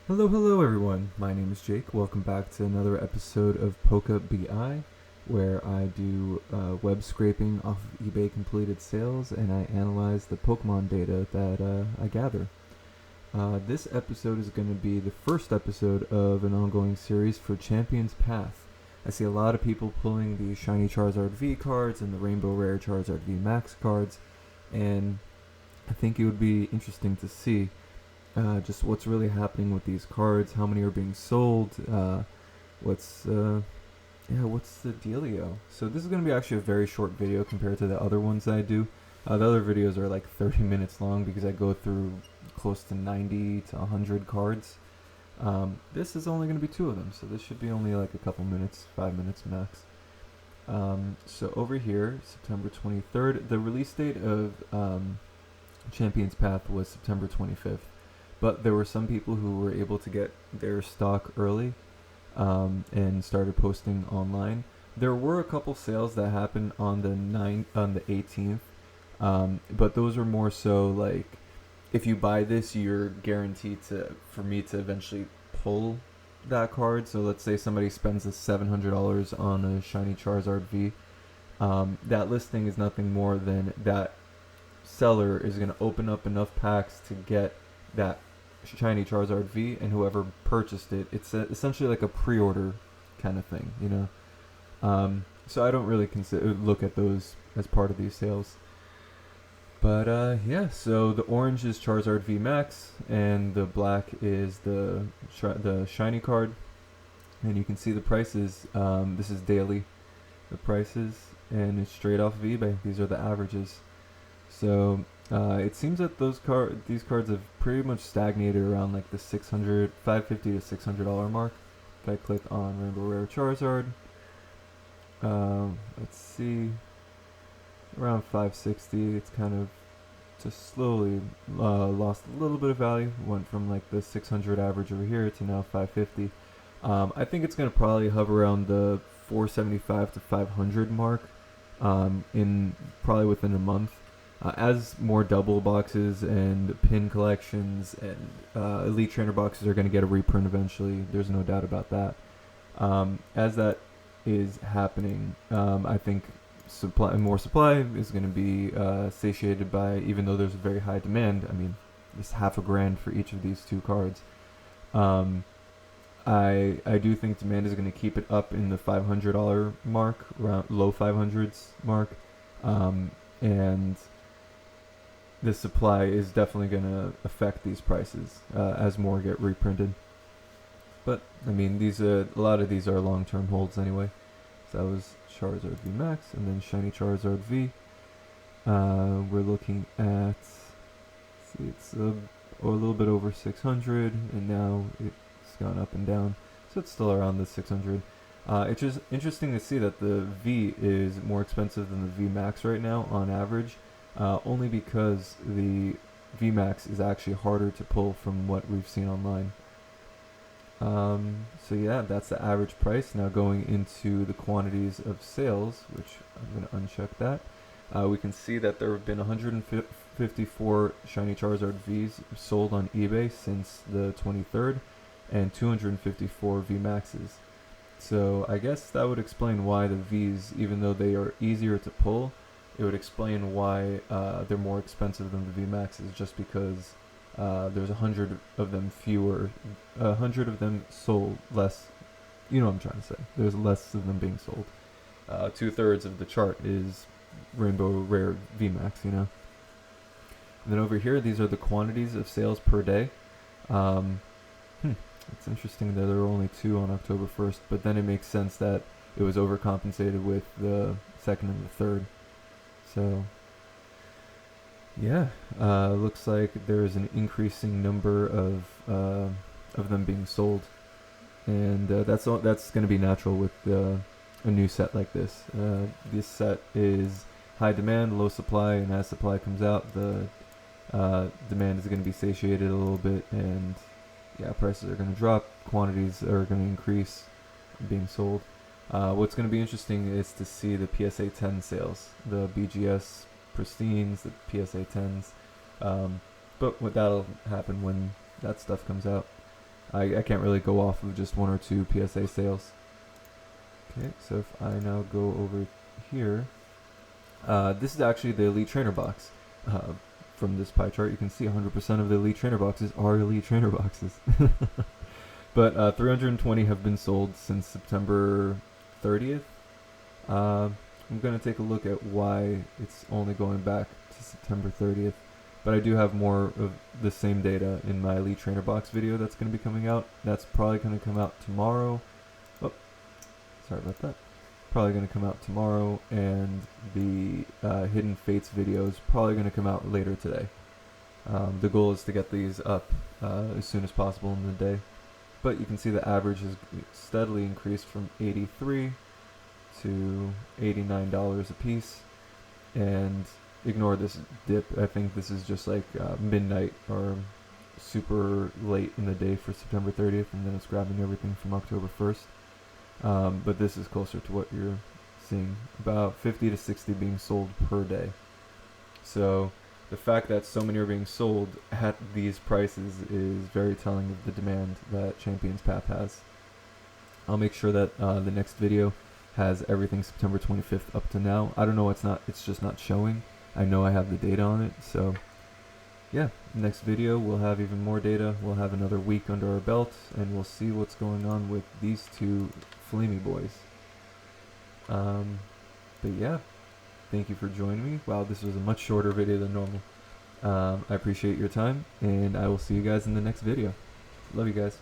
Hello everyone. My name is Jake. Welcome back to another episode of Poka BI, where I do web scraping off of eBay completed sales and I analyze the Pokemon data that I gather. This episode is going to be the first episode of an ongoing series for Champions Path. I see a lot of people pulling the Shiny Charizard V cards and the Rainbow Rare Charizard V Max cards, and I think it would be interesting to see just what's really happening with these cards, how many are being sold, what's what's the dealio. So this is going to be actually a very short video compared to the other ones I do. The other videos are like 30 minutes long because I go through close to 90 to 100 cards. This is only going to be two of them, so this should be only like a couple minutes, 5 minutes max. So over here, September 23rd, the release date of Champions Path was September 25th. But there were some people who were able to get their stock early and started posting online. There were a couple sales that happened on the 18th, but those were more so like, if you buy this, you're guaranteed for me to eventually pull that card. So let's say somebody spends the $700 on a Shiny Charizard V. That listing is nothing more than that seller is going to open up enough packs to get that Shiny Charizard V, and whoever purchased it, it's essentially like a pre-order kind of thing, you know. So I don't really look at those as part of these sales. But yeah, so the orange is Charizard V Max, and the black is the shiny card, and you can see the prices. This is daily, the prices, and it's straight off of eBay. These are the averages. So it seems that these cards have pretty much stagnated around like the $550 to $600 mark. If I click on Rainbow Rare Charizard, let's see, around 560. It's kind of just slowly lost a little bit of value. Went from like the 600 average over here to now 550. I think it's gonna probably hover around the 475 to 500 mark in probably within a month. As more double boxes and pin collections and elite trainer boxes are going to get a reprint eventually, there's no doubt about that. As that is happening, I think more supply is going to be satiated by, even though there's a very high demand. I mean, it's $500 for each of these two cards. I do think demand is going to keep it up in the $500 mark, around low 500s mark, and the supply is definitely going to affect these prices as more get reprinted. But I mean, a lot of these are long-term holds anyway. So that was Charizard V Max, and then Shiny Charizard V. We're looking at, it's a little bit over 600, and now it's gone up and down, so it's still around the 600. It's just interesting to see that the V is more expensive than the V Max right now on average. Only because the VMax is actually harder to pull from what we've seen online. So yeah, that's the average price. Now going into the quantities of sales, which I'm going to uncheck that. We can see that there have been 154 Shiny Charizard Vs sold on eBay since the 23rd, and 254 VMaxes. So I guess that would explain why the Vs, even though they are easier to pull, it would explain why they're more expensive than the VMAXs, just because there's 100 of them fewer, 100 of them sold less. You know what I'm trying to say. There's less of them being sold. 2/3 of the chart is Rainbow Rare VMAX, you know. And then over here, these are the quantities of sales per day. It's interesting that there were only 2 on October 1st, but then it makes sense that it was overcompensated with the 2nd and the 3rd. So, yeah, looks like there's an increasing number of them being sold, and that's going to be natural with a new set like this. This set is high demand, low supply, and as supply comes out, the demand is going to be satiated a little bit, and yeah, prices are going to drop, quantities are going to increase being sold. What's going to be interesting is to see the PSA 10 sales, the BGS Pristines, the PSA 10s. But that'll happen when that stuff comes out. I can't really go off of just 1 or 2 PSA sales. Okay, so if I now go over here, this is actually the Elite Trainer box. From this pie chart, you can see 100% of the Elite Trainer boxes are Elite Trainer boxes. But 320 have been sold since September 30th. I'm going to take a look at why it's only going back to September 30th. But I do have more of the same data in my Elite Trainer box video that's going to be coming out. That's probably going to come out tomorrow. Oh, sorry about that. Probably going to come out tomorrow, and the Hidden Fates video is probably going to come out later today. The goal is to get these up as soon as possible in the day. But you can see the average has steadily increased from $83 to $89 a piece. And ignore this dip. I think this is just like midnight or super late in the day for September 30th, and then it's grabbing everything from October 1st. But this is closer to what you're seeing, about 50 to 60 being sold per day. So the fact that so many are being sold at these prices is very telling of the demand that Champions Path has. I'll make sure that the next video has everything September 25th up to now. I don't know, it's just not showing. I know I have the data on it, so yeah, next video we'll have even more data. We'll have another week under our belt, and we'll see what's going on with these two Flamey boys. But yeah, thank you for joining me. Wow, this was a much shorter video than normal. I appreciate your time, and I will see you guys in the next video. Love you guys.